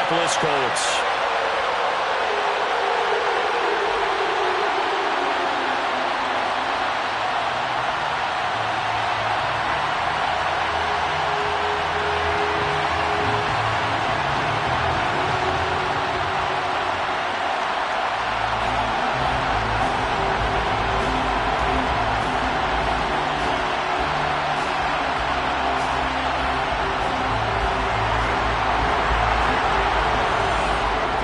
Indianapolis Colts.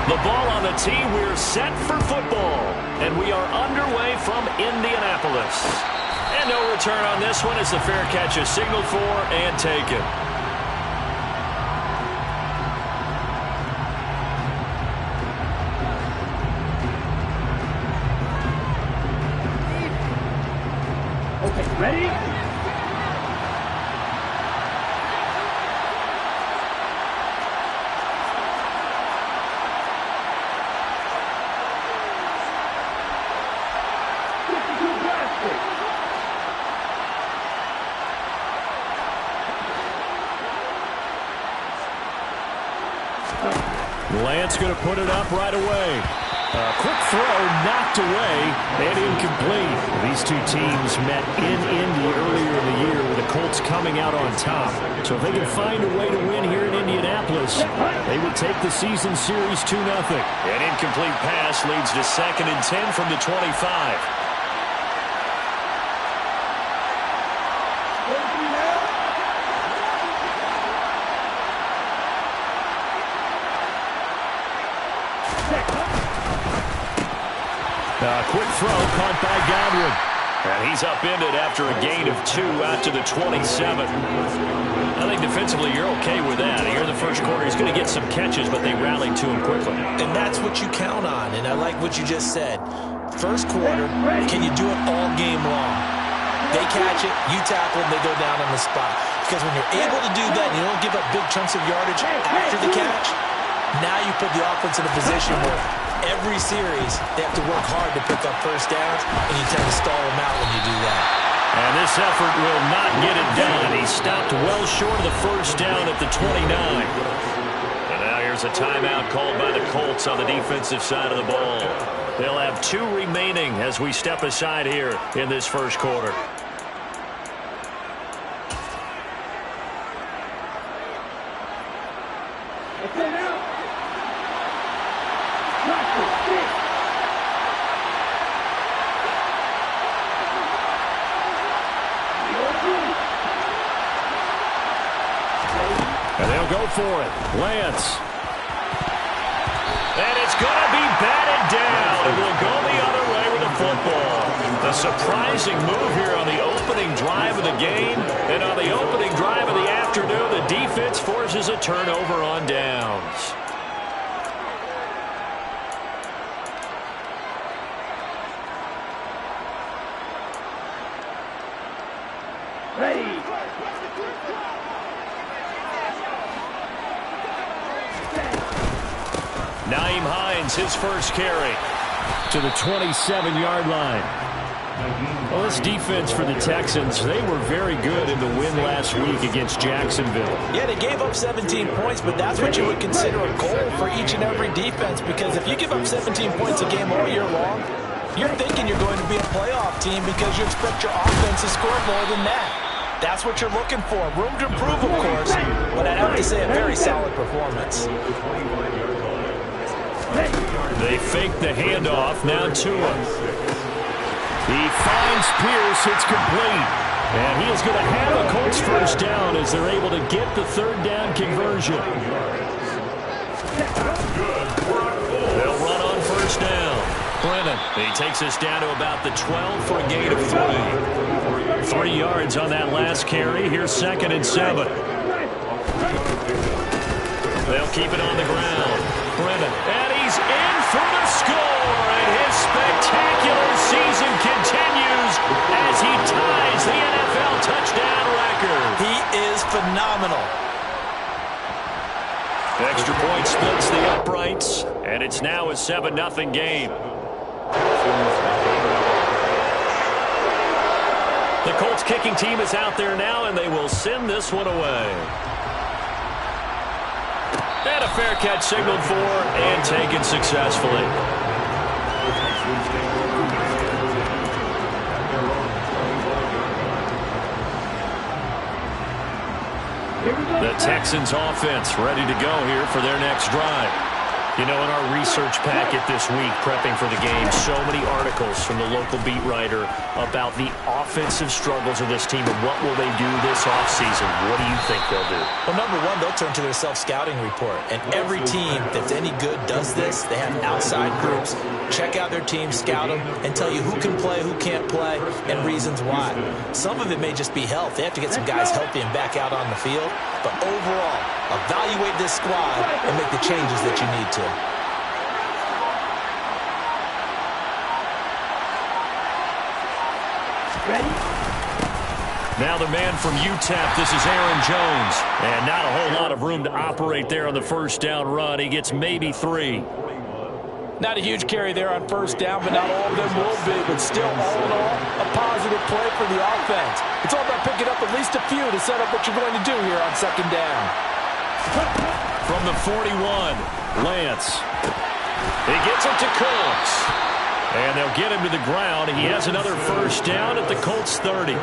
The ball on the tee. We're set for football. And we are underway from Indianapolis. And no return on this one as the fair catch is signaled for and taken. Okay, ready? Lance going to put it up right away. A quick throw knocked away and incomplete. These two teams met in Indy earlier in the year with the Colts coming out on top. So if they can find a way to win here in Indianapolis, they would take the season series 2-0. An incomplete pass leads to 2nd and 10 from the 25. Quick throw caught by Godwin. And he's upended after a gain of 2 out to the 27. I think defensively you're okay with that. Here in the first quarter, he's going to get some catches, but they rallied to him quickly. And that's what you count on, and I like what you just said. First quarter, can you do it all game long? They catch it, you tackle them, they go down on the spot. Because when you're able to do that, and you don't give up big chunks of yardage after the catch, now you put the offense in a position where every series, they have to work hard to pick up first downs, and you tend to stall them out when you do that. And this effort will not get it done. He stopped well short of the first down at the 29. And now here's a timeout called by the Colts on the defensive side of the ball. They'll have 2 remaining as we step aside here in this first quarter. And they'll go for it. Lance. And it's going to be batted down. It will go the other way with the football. A surprising move here on the opening drive of the game. And on the opening drive of the afternoon, the defense forces a turnover on downs. Ready? Nyheim Hines, his first carry to the 27-yard line. Well, this defense for the Texans, they were very good in the win last week against Jacksonville. Yeah, they gave up 17 points, but that's what you would consider a goal for each and every defense, because if you give up 17 points a game all year long, you're thinking you're going to be a playoff team because you expect your offense to score more than that. That's what you're looking for. Room to improve, of course, but I'd have to say a very solid performance. They fake the handoff. Now Tua. He finds Pierce. It's complete. And he is going to have a Colts first down as they're able to get the third down conversion. They'll run on first down. Brennan. He takes us down to about the 12 for a gain of 3. 3 yards on that last carry. Here's 2nd and 7. They'll keep it on the ground. Brennan. And he's in for the score. And his spectacular season continues as he ties the NFL touchdown record. He is phenomenal. Extra point splits the uprights, and it's now a 7-0 game. The Colts kicking team is out there now, and they will send this one away. And a fair catch signaled for and taken successfully. The Texans offense ready to go here for their next drive. You know, in our research packet this week, prepping for the game, so many articles from the local beat writer about the offensive struggles of this team and what will they do this offseason. What do you think they'll do? Well, number one, they'll turn to their self-scouting report. And every team that's any good does this. They have outside groups. Check out their team, scout them, and tell you who can play, who can't play, and reasons why. Some of it may just be health. They have to get some guys healthy and back out on the field. But overall, evaluate this squad and make the changes that you need to. Ready? Now the man from UTEP, this is Aaron Jones. And not a whole lot of room to operate there on the first down run. He gets maybe 3. Not a huge carry there on first down, but not all of them will be. But still, all in all, a positive play for the offense. It's all about picking up at least a few to set up what you're going to do here on second down. From the 41, Lance. He gets it to Cooks. And they'll get him to the ground. He has another first down at the Colts 30.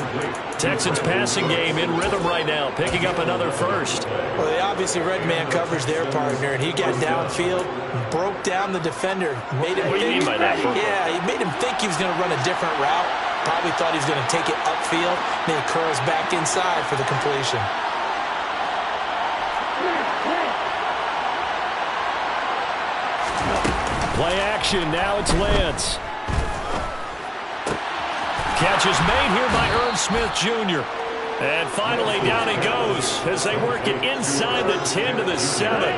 Texans passing game in rhythm right now, picking up another first. Well, they obviously read man coverage their partner, and he got downfield, broke down the defender, made him What do you mean by that? Yeah, he made him think he was going to run a different route. Probably thought he was going to take it upfield. Then he curls back inside for the completion. Play action, now it's Lance. Catch is made here by Irv Smith Jr. And finally down he goes as they work it inside the 10 to the 7.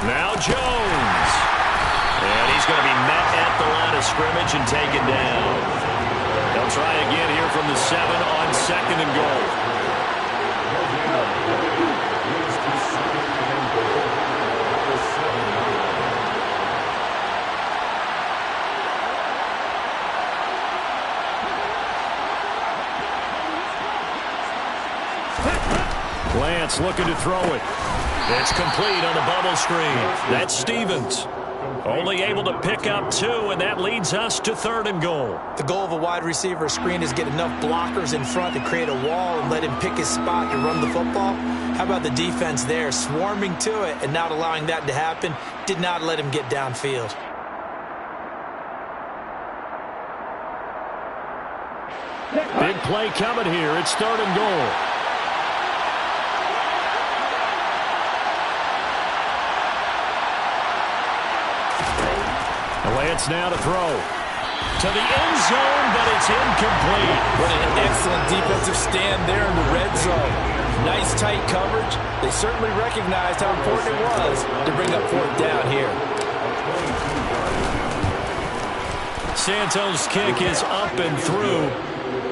Now Jones. And he's going to be met at the line of scrimmage and taken down. They'll try again here from the 7 on second and goal. Lance looking to throw it. It's complete on the bubble screen. That's Stevens. Only able to pick up 2, and that leads us to 3rd and goal. The goal of a wide receiver screen is get enough blockers in front to create a wall and let him pick his spot to run the football. How about the defense there, swarming to it and not allowing that to happen? Did not let him get downfield. Big play coming here. It's 3rd and goal. Lance now to throw. To the end zone, but it's incomplete. What an excellent defensive stand there in the red zone. Nice tight coverage. They certainly recognized how important it was to bring up 4th down here. Santos' kick is up and through.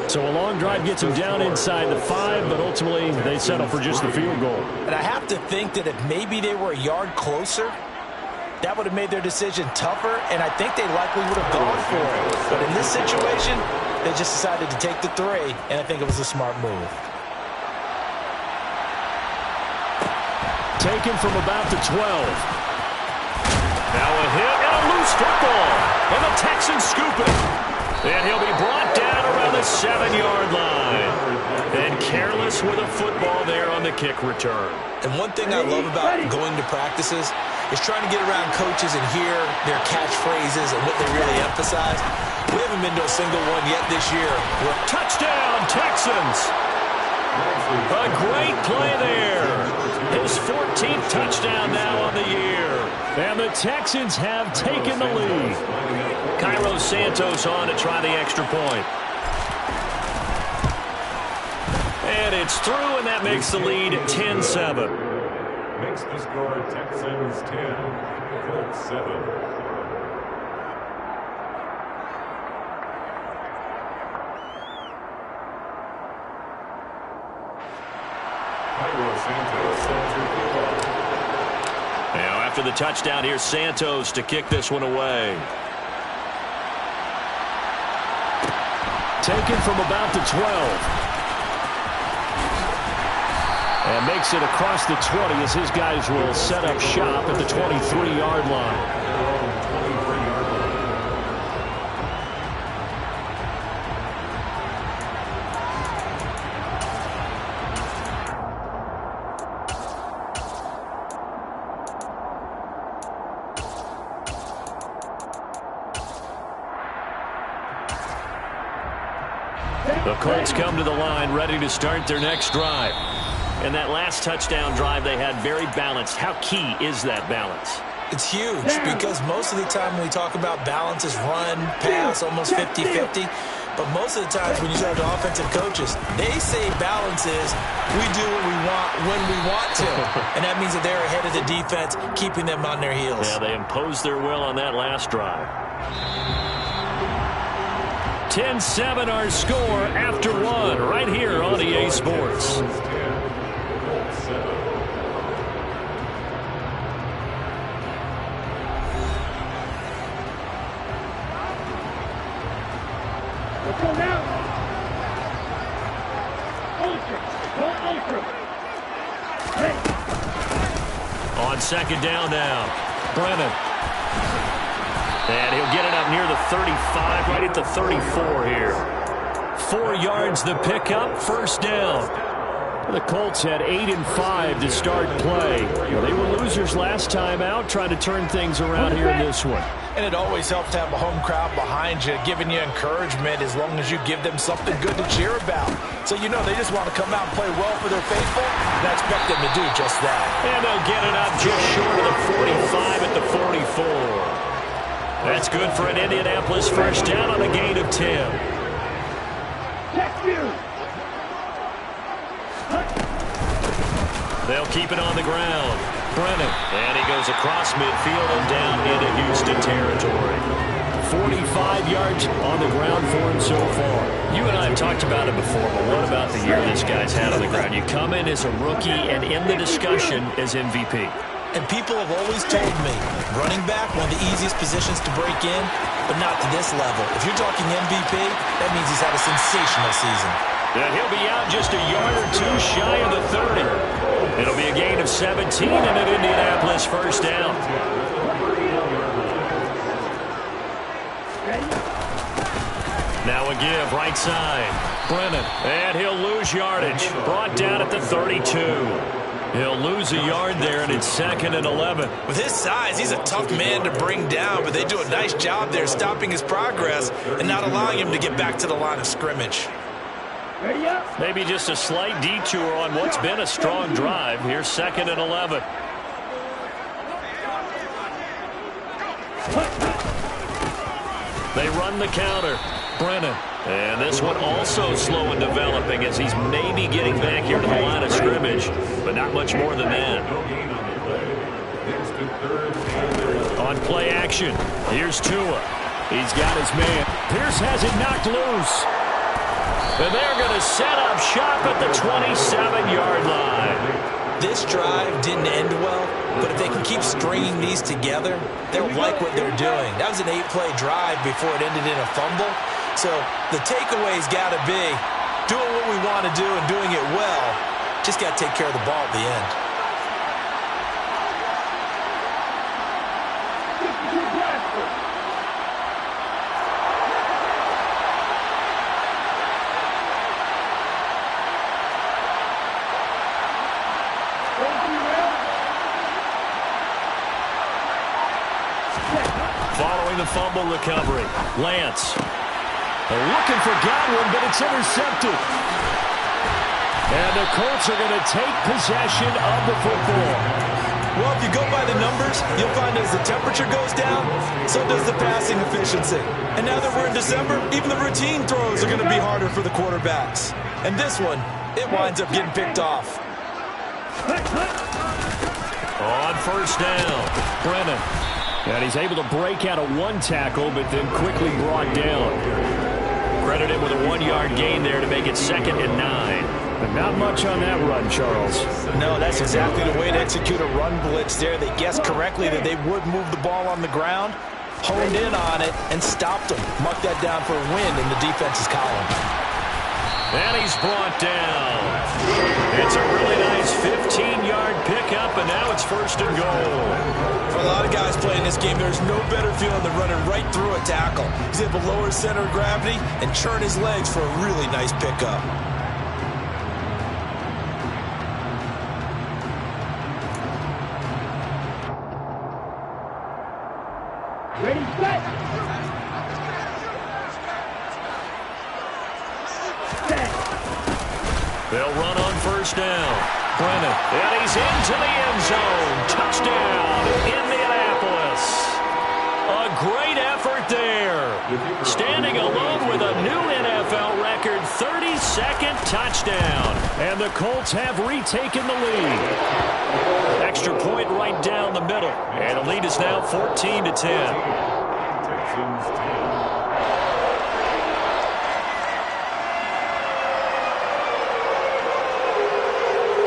So a long drive gets him down inside the 5, but ultimately they settle for just the field goal. And I have to think that if maybe they were a yard closer, that would have made their decision tougher, and I think they likely would have gone for it. But in this situation, they just decided to take the 3, and I think it was a smart move. Taken from about the 12. Now a hit and a loose football. And the Texans scoop it. And he'll be brought down around the 7-yard line. And careless with a football there on the kick return. And one thing I love about going to practices is trying to get around coaches and hear their catchphrases and what they really emphasize. We haven't been to a single one yet this year. Touchdown, Texans! A great play there. His 14th touchdown now on the year. And the Texans have taken the lead. Cairo Santos on to try the extra point. And it's through, and that makes the lead 10-7. Makes the score Texans 10, Colts 7. Cairo Santos set to kick off. Now after the touchdown, here's Santos to kick this one away. Taken from about the 12. And makes it across the 20 as his guys will set up shop at the 23-yard line. The Colts come to the line ready to start their next drive. And that last touchdown drive they had very balanced. How key is that balance? It's huge because most of the time when we talk about balance is run, pass, almost 50-50. But most of the times when you talk to offensive coaches, they say balance is we do what we want when we want to. And that means that they're ahead of the defense, keeping them on their heels. Yeah, they imposed their will on that last drive. 10-7 our score after one right here on EA Sports. Go now. On second down now, Brennan. And he'll get it up near the 35, right at the 34 here. 4 yards the pickup, first down. The Colts had 8 and 5 to start play. They were losers last time out, trying to turn things around here in this one. And it always helps to have a home crowd behind you, giving you encouragement as long as you give them something good to cheer about. So you know they just want to come out and play well for their faithful, and I expect them to do just that. And they'll get it up just short of the 45 at the 44. That's good for an Indianapolis first down on a gain of 10. They'll keep it on the ground. Brennan. And he goes across midfield and down into Houston territory. 45 yards on the ground for him so far. You and I have talked about it before, but what about the year this guy's had on the ground? You come in as a rookie and in the discussion as MVP. And people have always told me, running back, one of the easiest positions to break in, but not to this level. If you're talking MVP, that means he's had a sensational season. And he'll be out just a yard or two shy of the 30. It'll be a gain of 17 and an Indianapolis first down. Now a give, right side. Brennan. And he'll lose yardage. Brought down at the 32. He'll lose a yard there, and it's 2nd and 11. With his size, he's a tough man to bring down, but they do a nice job there stopping his progress and not allowing him to get back to the line of scrimmage. Maybe just a slight detour on what's been a strong drive. Here's 2nd and 11. They run the counter. Brennan. And this one also slow in developing as he's maybe getting back here to the line of scrimmage, but not much more than that. On play action, here's Tua. He's got his man. Pierce has it knocked loose. And they're going to set up shop at the 27-yard line. This drive didn't end well, but if they can keep stringing these together, they'll like what they're doing. That was an 8-play drive before it ended in a fumble. So the takeaway's got to be doing what we want to do and doing it well. Just got to take care of the ball at the end. Following the fumble recovery, Lance. They're looking for Godwin, but it's intercepted. And the Colts are going to take possession of the football. Well, if you go by the numbers, you'll find as the temperature goes down, so does the passing efficiency. And now that we're in December, even the routine throws are going to be harder for the quarterbacks. And this one, it winds up getting picked off. On first down, Brennan. And he's able to break out of one tackle, but then quickly brought down. Credit him with a 1-yard gain there to make it 2nd and 9. But not much on that run, Charles. No, that's exactly the way to execute a run blitz there. They guessed correctly that they would move the ball on the ground, honed in on it, and stopped them. Mark that down for a win in the defense's column. And he's brought down. It's a really nice 15-yard pickup, and now it's first and goal. For a lot of guys playing this game, there's no better feeling than running right through a tackle. He's able to lower his center of gravity and churn his legs for a really nice pickup. Ready, set. They'll run on first down. Brennan, and he's into the end zone. Touchdown, Indianapolis. A great effort there. Standing alone with a new NFL record 32nd touchdown. And the Colts have retaken the lead. Extra point right down the middle. And the lead is now 14-10. Texans 10.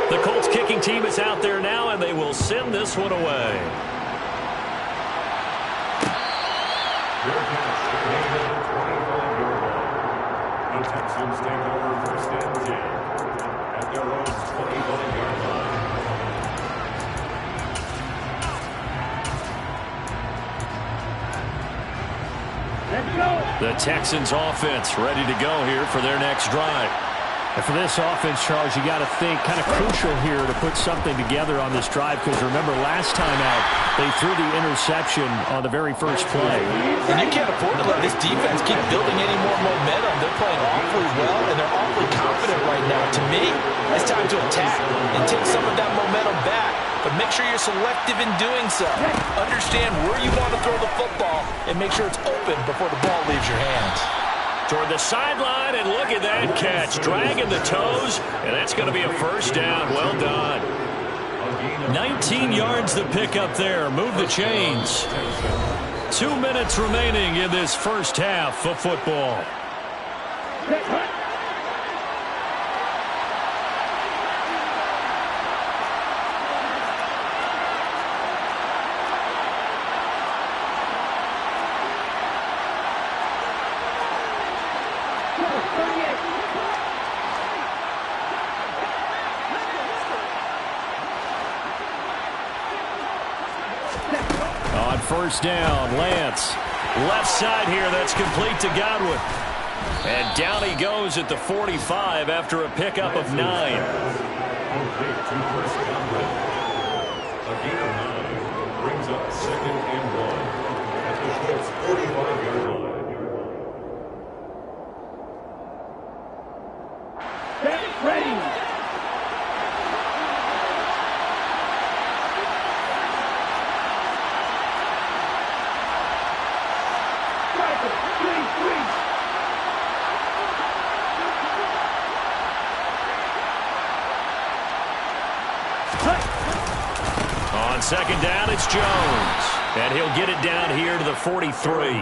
The Colts kicking team is out there now, and they will send this one away. The Texans take over first and 10 at their own 25-yard line. Let's go. The Texans offense ready to go here for their next drive. And for this offense, Charles, you got to think kind of crucial here to put something together on this drive, because remember last time out they threw the interception on the very first play. And you can't afford to let this defense keep building any more momentum. They're playing awfully well, and they're awfully confident right now. To me, it's time to attack and take some of that momentum back. But make sure you're selective in doing so. Understand where you want to throw the football and make sure it's open before the ball leaves your hands. Toward the sideline, and look at that catch. Dragging the toes, and that's going to be a first down. Well done. 19 yards the pickup there. Move the chains. 2 minutes remaining in this first half of football. On first down, Lance. Left side here, that's complete to Godwin. And down he goes at the 45 after a pickup of 9. Complete to first down. A gain of 9 brings up second and 1 at the Colts 45-yard line. Get ready. On second down, it's Jones. And he'll get it down here to the 43.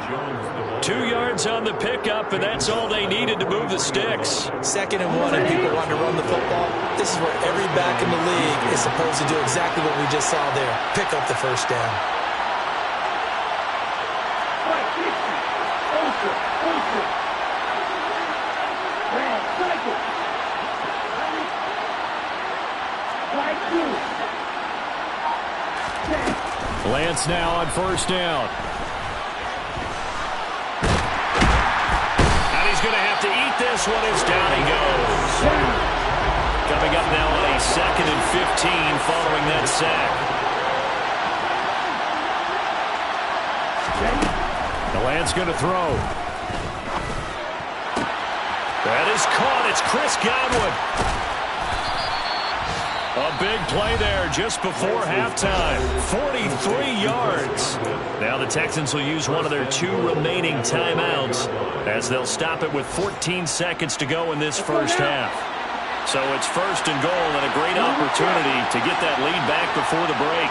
2 yards on the pickup, and that's all they needed to move the sticks. Second and 1, and people want to run the football. This is where every back in the league is supposed to do exactly what we just saw there. Pick up the first down. Lance now on first down. And he's going to have to eat this one as down he goes. Coming up now on a 2nd and 15 following that sack. The Lance going to throw. That is caught. It's Chris Godwin. A big play there just before halftime. 43 yards. Now the Texans will use one of their 2 remaining timeouts as they'll stop it with 14 seconds to go in this first half. So it's first and goal and a great opportunity to get that lead back before the break.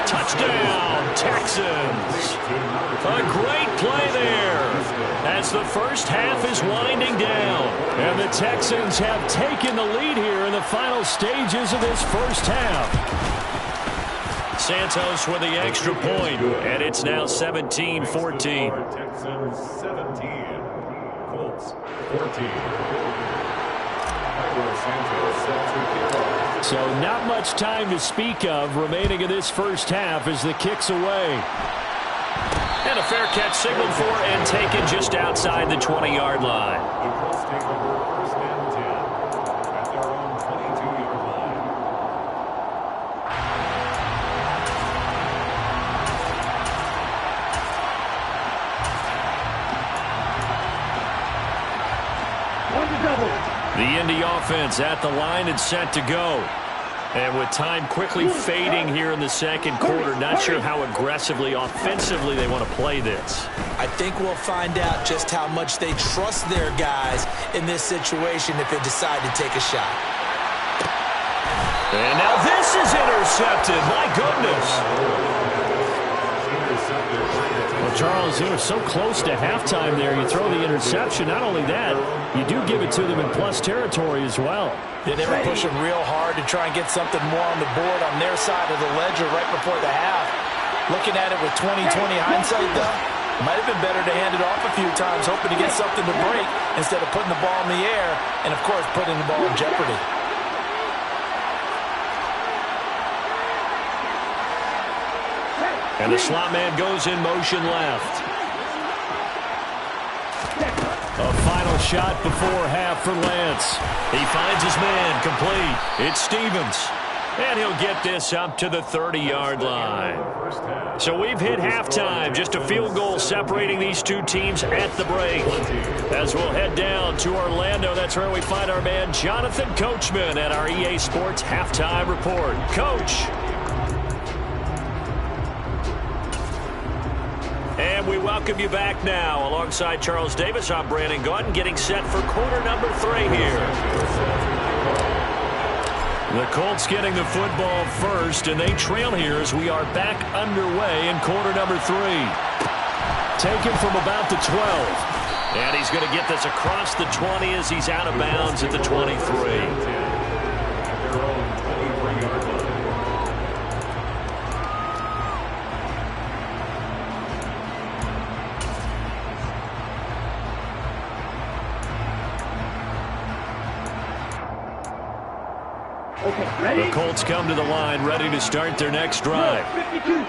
Touchdown, Texans. A great play there as the first half is winding down. And the Texans have taken the lead here in the final stages of this first half. Santos with the extra point, and it's now 17-14. Texans 17, Colts 14. So not much time to speak of remaining in this first half as the kick's away. And a fair catch signaled for and taken just outside the 20-yard line. The Colts take over first and 10 at their own 22-yard line. On the double. The Indy offense at the line and set to go. And with time quickly fading here in the second quarter, not sure how aggressively, offensively they want to play this. I think we'll find out just how much they trust their guys in this situation if they decide to take a shot. And now this is intercepted. My goodness. Well, Charles, they were so close to halftime there. You throw the interception. Not only that, you do give it to them in plus territory as well. Yeah, they were pushing real hard to try and get something more on the board on their side of the ledger right before the half. Looking at it with 20/20 hindsight, though, might have been better to hand it off a few times, hoping to get something to break instead of putting the ball in the air and, of course, putting the ball in jeopardy. And the slot man goes in motion left. A final shot before half for Lance. He finds his man complete. It's Stevens. And he'll get this up to the 30-yard line. So we've hit halftime. Just a field goal separating these two teams at the break. As we'll head down to Orlando, that's where we find our man Jonathan Coachman at our EA Sports Halftime Report. Coach. And we welcome you back now. Alongside Charles Davis, I'm Brandon Gaudin, getting set for quarter number 3 here. The Colts getting the football first, and they trail here as we are back underway in quarter number 3. Taken from about the 12. And he's going to get this across the 20 as he's out of bounds at the 23. The Colts come to the line, ready to start their next drive.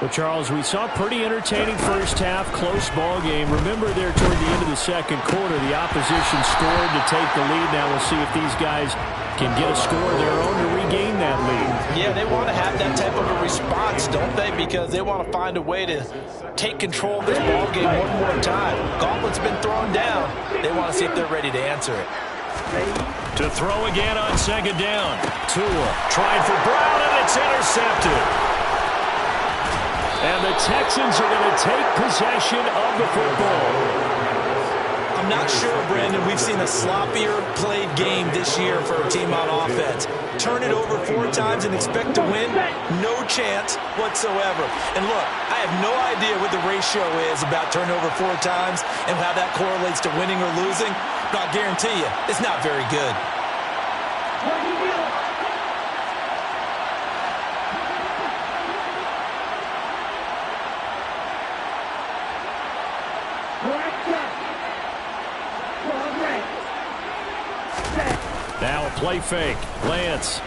Well, Charles, we saw a pretty entertaining first half, close ball game. Remember there toward the end of the second quarter, the opposition scored to take the lead. Now we'll see if these guys can get a score of their own to regain that lead. Yeah, they want to have that type of a response, don't they? Because they want to find a way to take control of this ball game one more time. Gauntlet's been thrown down. They want to see if they're ready to answer it. To throw again on second down. Tua trying for Brown, and it's intercepted. And the Texans are going to take possession of the football. I'm not sure, Brandon, we've seen a sloppier played game this year for a team on offense. Turn it over 4 times and expect to win? No chance whatsoever. And look, I have no idea what the ratio is about turnover 4 times and how that correlates to winning or losing. But I guarantee you, it's not very good. Now a play fake. Lance.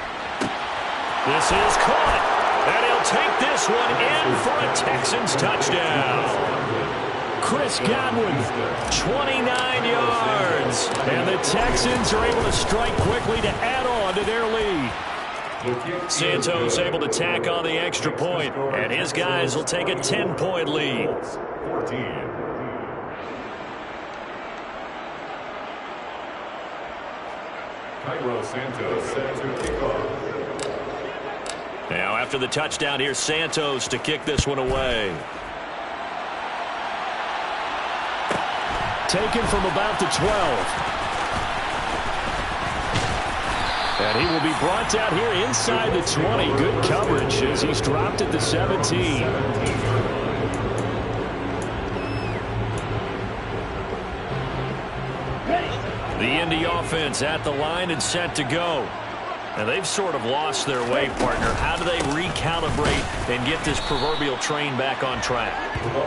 This is caught. And he'll take this one in for a Texans touchdown. Chris Godwin, 29 yards. And the Texans are able to strike quickly to add on to their lead. Santos able to tack on the extra point, and his guys will take a 10-point lead. 14. Cairo Santos set to kick off. Now after the touchdown, here's Santos to kick this one away. Taken from about the 12. And he will be brought down here inside the 20. Good coverage as he's dropped at the 17. The Indy offense at the line and set to go. And they've sort of lost their way, partner. How do they recalibrate and get this proverbial train back on track?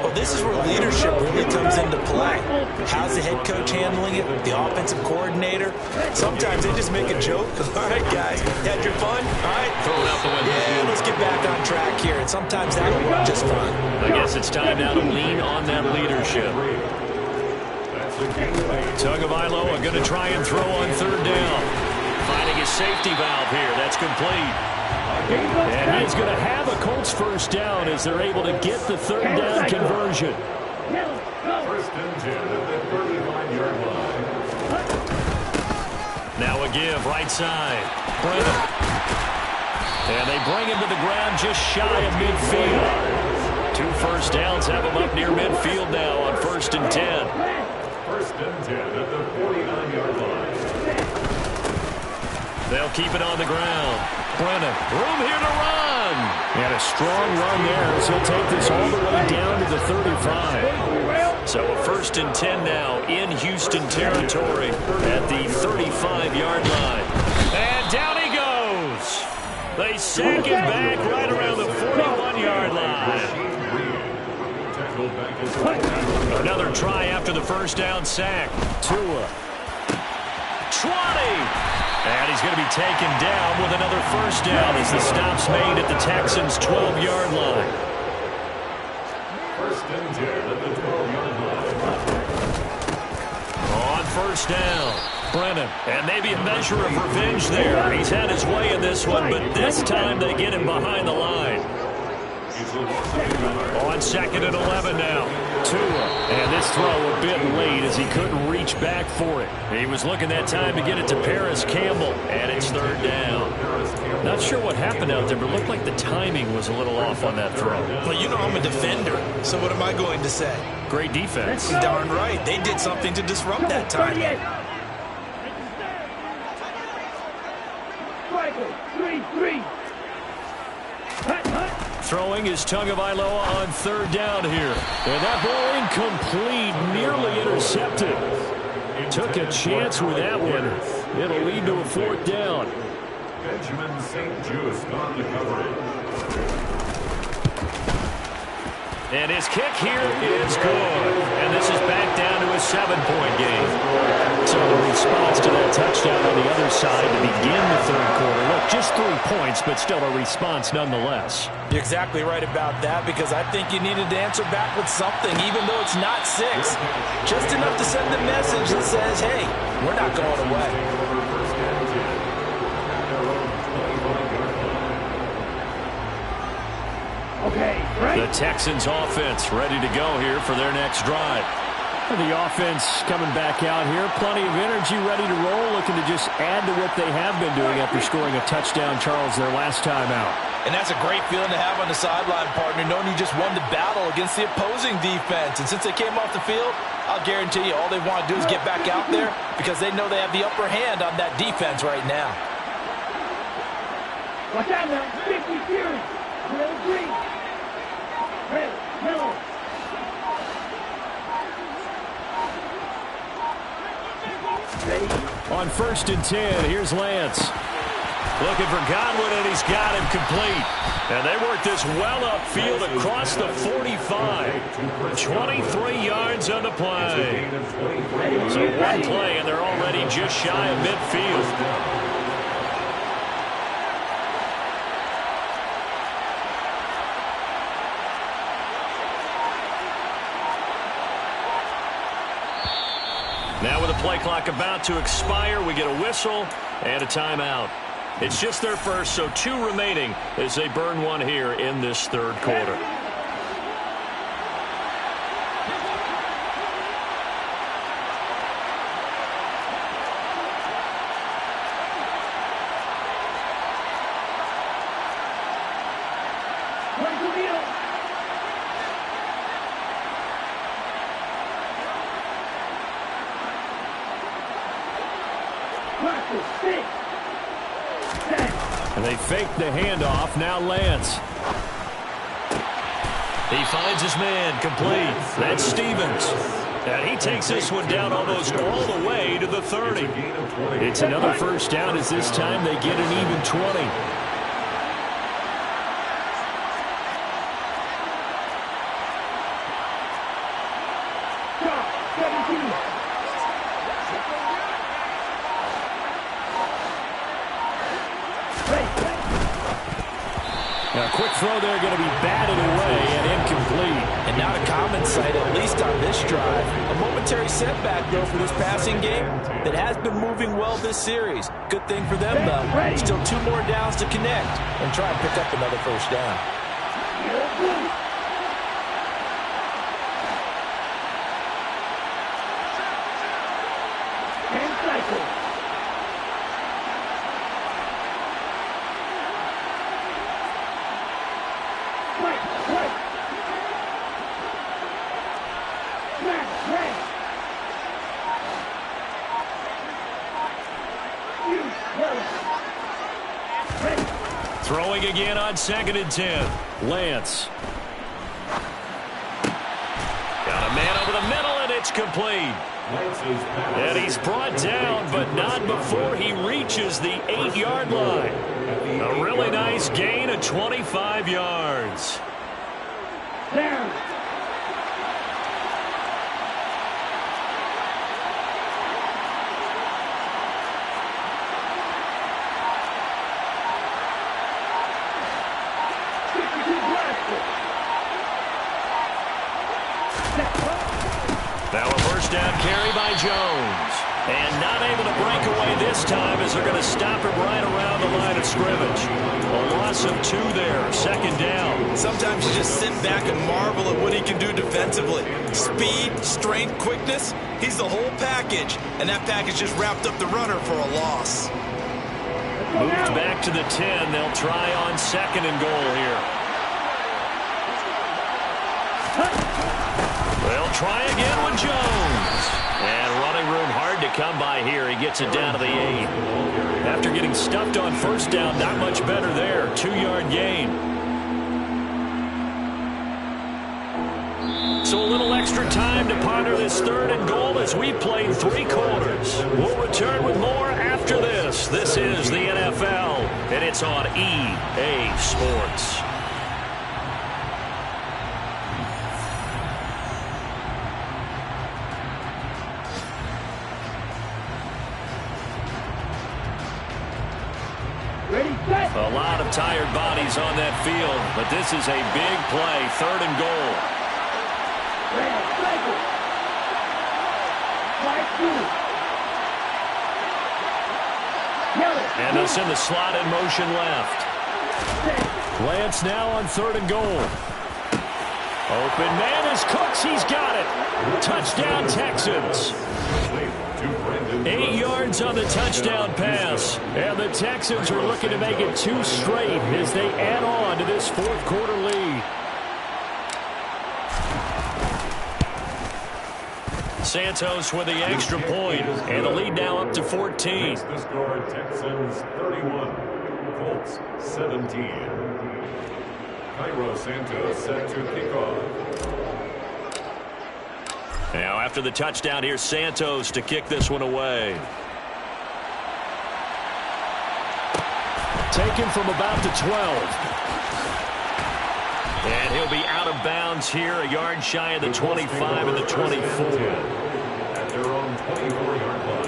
Well, this is where leadership really comes into play. How's the head coach handling it? The offensive coordinator? Sometimes they just make a joke. All right, guys, had your fun? All right, throw it out the window. Yeah, let's get back on track here. And sometimes that'll work just fine. I guess it's time now to lean on that leadership. Tagovailoa going to try and throw on third down. Finding his safety valve here. That's complete. And he's going to have a Colts first down as they're able to get the third down conversion. First and 10 at the 35-yard line. Now a give right side. Brennan. And they bring him to the ground just shy of midfield. 2 first downs have him up near midfield now on first and 10. First and 10 at the 49-yard line. They'll keep it on the ground. Brennan, room here to run. And a strong run there as he'll take this all the way down to the 35. So a first and 10 now in Houston territory at the 35-yard line. And down he goes. They sack him back right around the 41-yard line. Another try after the first down sack. Tua. 20. And he's going to be taken down with another first down as the stop's made at the Texans' 12-yard line. First and 10 at the 12-yard line. On first down, Brennan. And maybe a measure of revenge there. He's had his way in this one, but this time they get him behind the line. On second and 11 now. Tua. And this throw a bit late as he couldn't reach back for it. He was looking that time to get it to Paris Campbell. And it's third down. Not sure what happened out there, but it looked like the timing was a little off on that throw. Well, you know I'm a defender, so what am I going to say? Great defense. Darn right. They did something to disrupt that time. 3-3. Throwing is Tagovailoa on third down here. And that ball incomplete, nearly intercepted. Took a chance with that one. It'll lead to a fourth down. Benjamin St-Juste on the coverage. And his kick here is good. And this is back down to a 7-point game. So the response to that touchdown on the other side to begin the third quarter. Look, just 3 points, but still a response nonetheless. You're exactly right about that, because I think you needed to answer back with something, even though it's not 6. Just enough to send the message that says, hey, we're not going away. The Texans offense ready to go here for their next drive. The offense coming back out here. Plenty of energy, ready to roll, looking to just add to what they have been doing after scoring a touchdown, Charles, their last time out. And that's a great feeling to have on the sideline, partner, knowing you just won the battle against the opposing defense. And since they came off the field, I'll guarantee you all they want to do is get back out there because they know they have the upper hand on that defense right now. Watch out now. 50 Fury. Little green. Red. Yellow. On first and 10, here's Lance. Looking for Godwin, and he's got him complete. And they work this well upfield across the 45. 23 yards on the play. So one play, and they're already just shy of midfield. Now with the play clock about to expire, we get a whistle and a timeout. It's just their first, so 2 remaining as they burn one here in this third quarter. They fake the handoff. Now Lance. He finds his man complete. That's Stevens. And he takes this one down almost all the way to the 30. It's another first down as this time they get an even 20. A quick throw there going to be batted away and incomplete. And not a common sight, at least on this drive. A momentary setback, though, for this passing game that has been moving well this series. Good thing for them, though. Still 2 more downs to connect and try and pick up another first down. Throwing again on 2nd and 10. Lance. Got a man over the middle, and it's complete. And he's brought down, but not before he reaches the 8-yard line. A really nice gain of 25 yards. Down. Now a first down carry by Jones. And not able to break away this time as they're going to stop him right around the line of scrimmage. A loss of 2 there, 2nd down. Sometimes you just sit back and marvel at what he can do defensively. Speed, strength, quickness, he's the whole package. And that package just wrapped up the runner for a loss. Moved back to the 10. They'll try on 2nd and goal here. They'll try again with Jones. And running room hard to come by here. He gets it down to the 8. After getting stuffed on first down, not much better there. 2-yard gain. So a little extra time to ponder this 3rd and goal as we played 3 quarters. We'll return with more after this. This is the NFL, and it's on EA Sports. A lot of tired bodies on that field, but this is a big play, 3rd and goal. And they'll send the slot in motion left. Lance now on 3rd and goal. Open man is Cooks. He's got it. Touchdown, Texans. 8 yards on the touchdown pass. And the Texans are looking to make it 2 straight as they add on to this 4th quarter lead. Santos with the extra point, and the lead now up to 14. The score, Texans 31, Colts 17. Cairo Santos set to kick off. Now after the touchdown, here's Santos to kick this one away. Taken from about the 12. And he'll be out of bounds here, a yard shy of the 25 and the 24. At their own 24-yard line.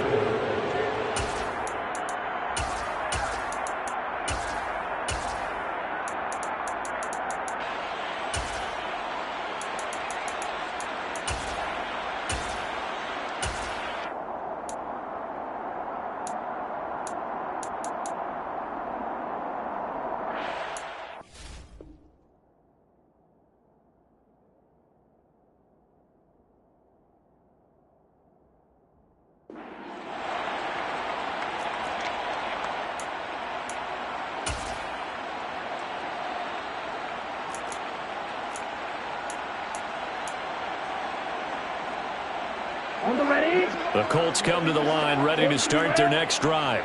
On the ready. The Colts come to the line, ready to start their next drive.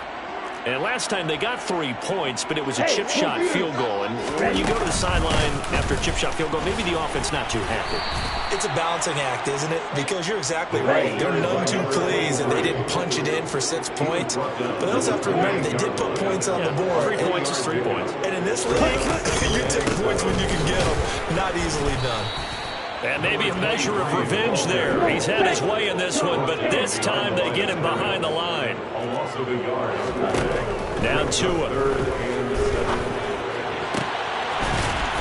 And last time they got 3 points, but it was a chip shot field goal. And when you go to the sideline after a chip shot field goal, maybe the offense not too happy. It's a balancing act, isn't it? Because you're exactly right. They're none too pleased, and they didn't punch it in for 6 points. But they also have to remember they did put points on the board. 3 points is 3 points. And in this league, you take points when you can get them. Not easily done. And maybe a measure of revenge there. He's had his way in this one, but this time they get him behind the line. Now Tua.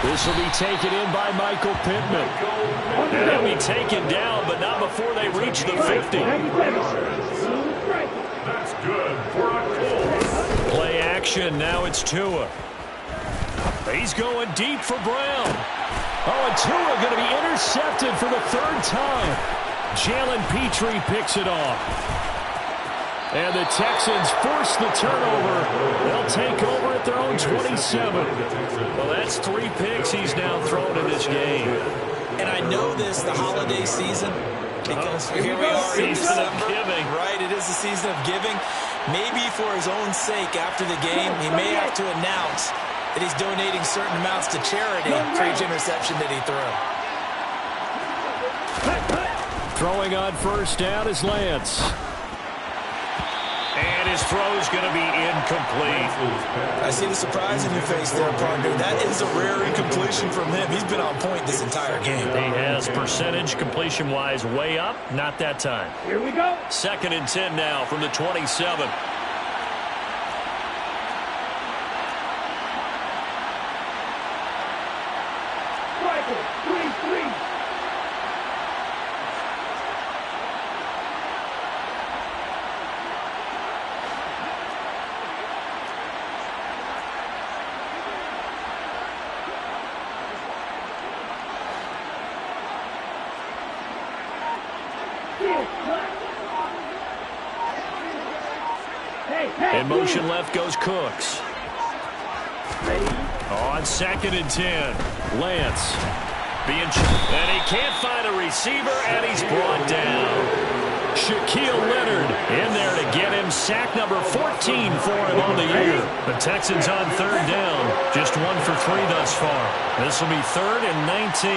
This will be taken in by Michael Pittman. And he'll be taken down, but not before they reach the 50. That's good for a Colts. Play action, now it's Tua. He's going deep for Brown. Oh, and Tua going to be intercepted for the 3rd time. Jalen Petrie picks it off. And the Texans force the turnover. They'll take over at their own 27. Well, that's 3 picks he's now thrown in this game. And I know this, the holiday season, because here we are in December, giving. Right? It is the season of giving. Maybe for his own sake after the game, he may have to announce that he's donating certain amounts to charity for each interception that he threw. Throwing on first down is Lance. And his throw's going to be incomplete. I see the surprise in your face there, partner. That is a rare incompletion from him. He's been on point this entire game. He has percentage completion-wise way up. Not that time. Here we go. 2nd and 10 now from the 27. Michael, 3-3. In motion left goes Cooks. On 2nd and 10, Lance. And he can't find a receiver, and he's brought down. Shaquille Leonard in there to get him. Sack number 14 for him on the year. The Texans on 3rd down. Just 1 for 3 thus far. This will be 3rd and 19.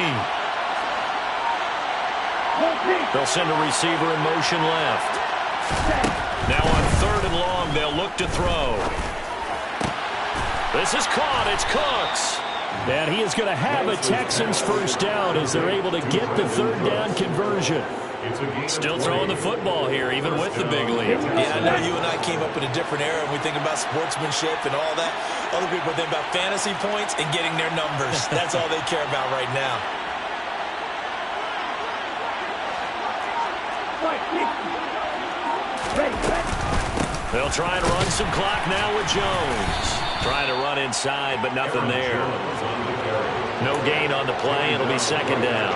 They'll send a receiver in motion left. Now on 3rd and long, they'll look to throw. This is caught. It's Cooks. And he is going to have a Texans first down as they're able to get the 3rd down conversion. Still throwing the football here, even with the big lead. Yeah, I know you and I came up in a different era, and we think about sportsmanship and all that. Other people think about fantasy points and getting their numbers. That's all they care about right now. They'll try and run some clock now with Jones. Trying to run inside, but nothing there. No gain on the play. It'll be 2nd down.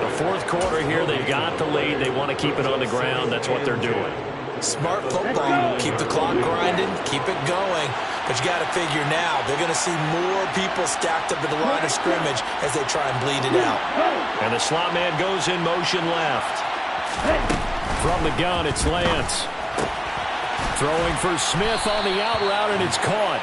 The 4th quarter here, they've got the lead. They want to keep it on the ground. That's what they're doing. Smart football. Keep the clock grinding. Keep it going. But you got to figure now, they're going to see more people stacked up at the line of scrimmage as they try and bleed it out. And the slot man goes in motion left. From the gun, it's Lance. Throwing for Smith on the out route, and it's caught.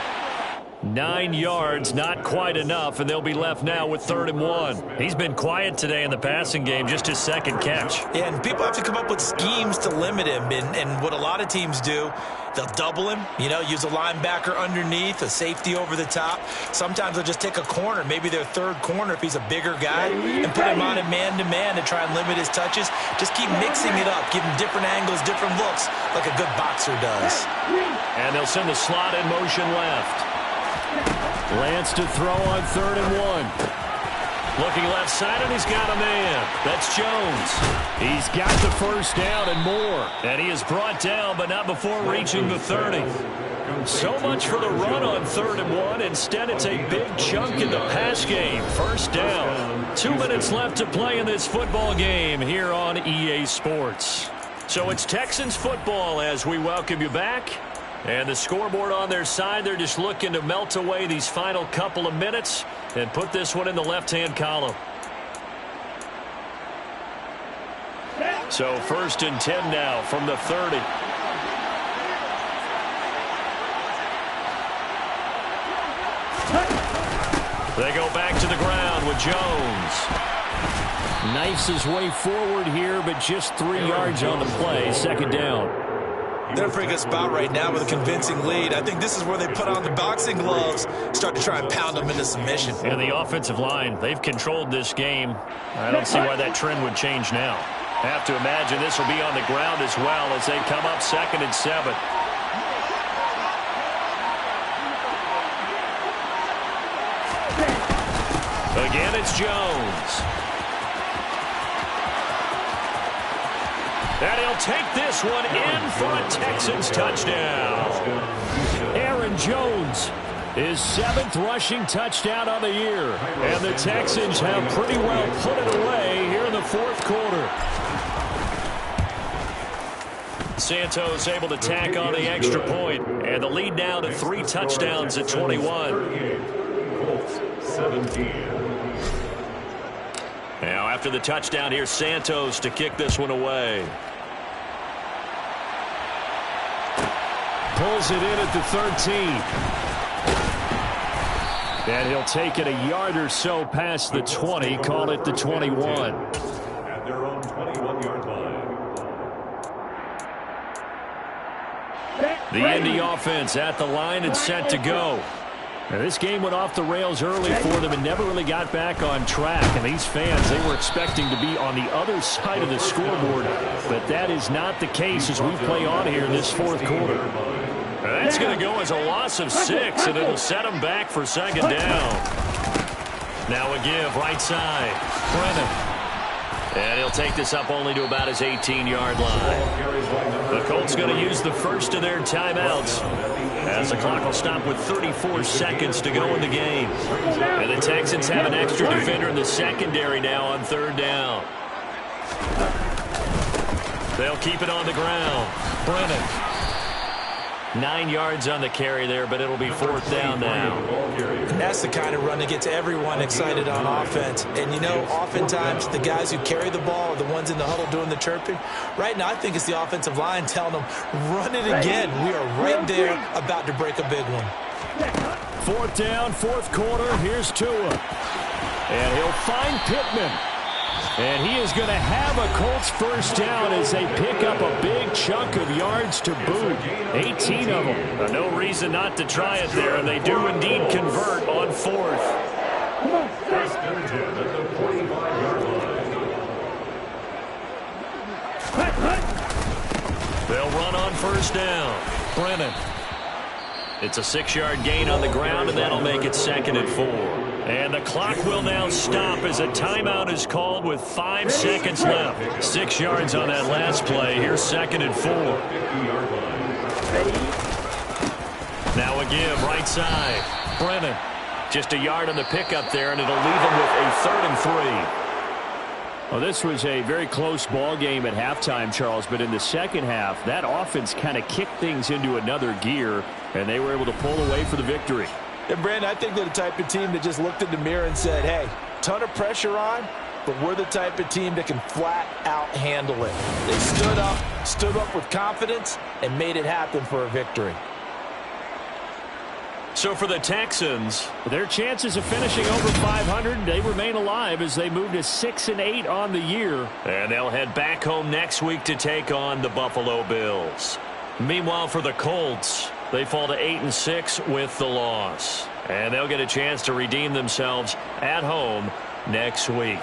9 yards, not quite enough, and they'll be left now with 3rd and 1. He's been quiet today in the passing game, just his 2nd catch. Yeah, and people have to come up with schemes to limit him, and what a lot of teams do, they'll double him, use a linebacker underneath, a safety over the top. Sometimes they'll just take a corner, maybe their 3rd corner if he's a bigger guy, and put him on a man-to-man to try and limit his touches. Just keep mixing it up, give him different angles, different looks, like a good boxer does. And they'll send the slot in motion left. Lance to throw on 3rd and 1. Looking left side, and he's got a man. That's Jones. He's got the first down and more. And he is brought down, but not before reaching the 30. So much for the run on 3rd and 1. Instead, it's a big chunk in the pass game. First down. 2 minutes left to play in this football game here on EA Sports. So it's Texans football as we welcome you back. And the scoreboard on their side, they're just looking to melt away these final couple of minutes and put this one in the left-hand column. So 1st and 10 now from the 30. They go back to the ground with Jones. Knifes his way forward here, but just 3 yards on the play. Second down. They're in a pretty good spot right now with a convincing lead. I think this is where they put on the boxing gloves, start to try and pound them into submission. And the offensive line, they've controlled this game. I don't see why that trend would change now. Have to imagine this will be on the ground as well as they come up 2nd and 7. Again, it's Jones. And he'll take this one in for a Texans touchdown. Aaron Jones, his 7th rushing touchdown of the year. And the Texans have pretty well put it away here in the 4th quarter. Santos able to tack on the extra point, and the lead now to 3 touchdowns at 21. Colts 17. Now after the touchdown, here's Santos to kick this one away. Pulls it in at the 13. And he'll take it a yard or so past the 20, call it the 21. At their own 21-yard line. The Indy offense at the line and set to go. Now, this game went off the rails early for them and never really got back on track. And these fans, they were expecting to be on the other side of the scoreboard. But that is not the case as we play on here in this 4th quarter. That's going to go as a loss of 6, and it'll set them back for 2nd down. Now a give right side. Brennan. And he'll take this up only to about his 18-yard line. The Colts going to use the first of their timeouts as the clock will stop with 34 seconds to go in the game. And the Texans have an extra defender in the secondary now on 3rd down. They'll keep it on the ground. Brennan. 9 yards on the carry there, but it'll be 4th down now. That's the kind of run that gets everyone excited on offense. And, you know, oftentimes the guys who carry the ball are the ones in the huddle doing the chirping. Right now, I think it's the offensive line telling them, run it again. We are right there about to break a big one. 4th down, 4th quarter. Here's Tua. And he'll find Pittman. And he is going to have a Colts first down as they pick up a big chunk of yards to boot. 18 of them. No reason not to try it there, and they do indeed convert on 4th. First and 10 at the 45-yard line. They'll run on first down. Brennan. It's a 6-yard gain on the ground, and that'll make it 2nd and 4. And the clock will now stop as a timeout is called with 5 seconds left. 6 yards on that last play. Here's 2nd and 4. Now a give right side. Brennan. Just a yard on the pickup there, and it'll leave him with a 3rd and 3. Well, this was a very close ball game at halftime, Charles, but in the second half, that offense kind of kicked things into another gear, and they were able to pull away for the victory. And, Brandon, I think they're the type of team that just looked in the mirror and said, hey, ton of pressure on, but we're the type of team that can flat out handle it. They stood up with confidence, and made it happen for a victory. So for the Texans, their chances of finishing over 500, they remain alive as they move to 6-8 on the year. And they'll head back home next week to take on the Buffalo Bills. Meanwhile, for the Colts, they fall to 8-6 with the loss. And they'll get a chance to redeem themselves at home next week.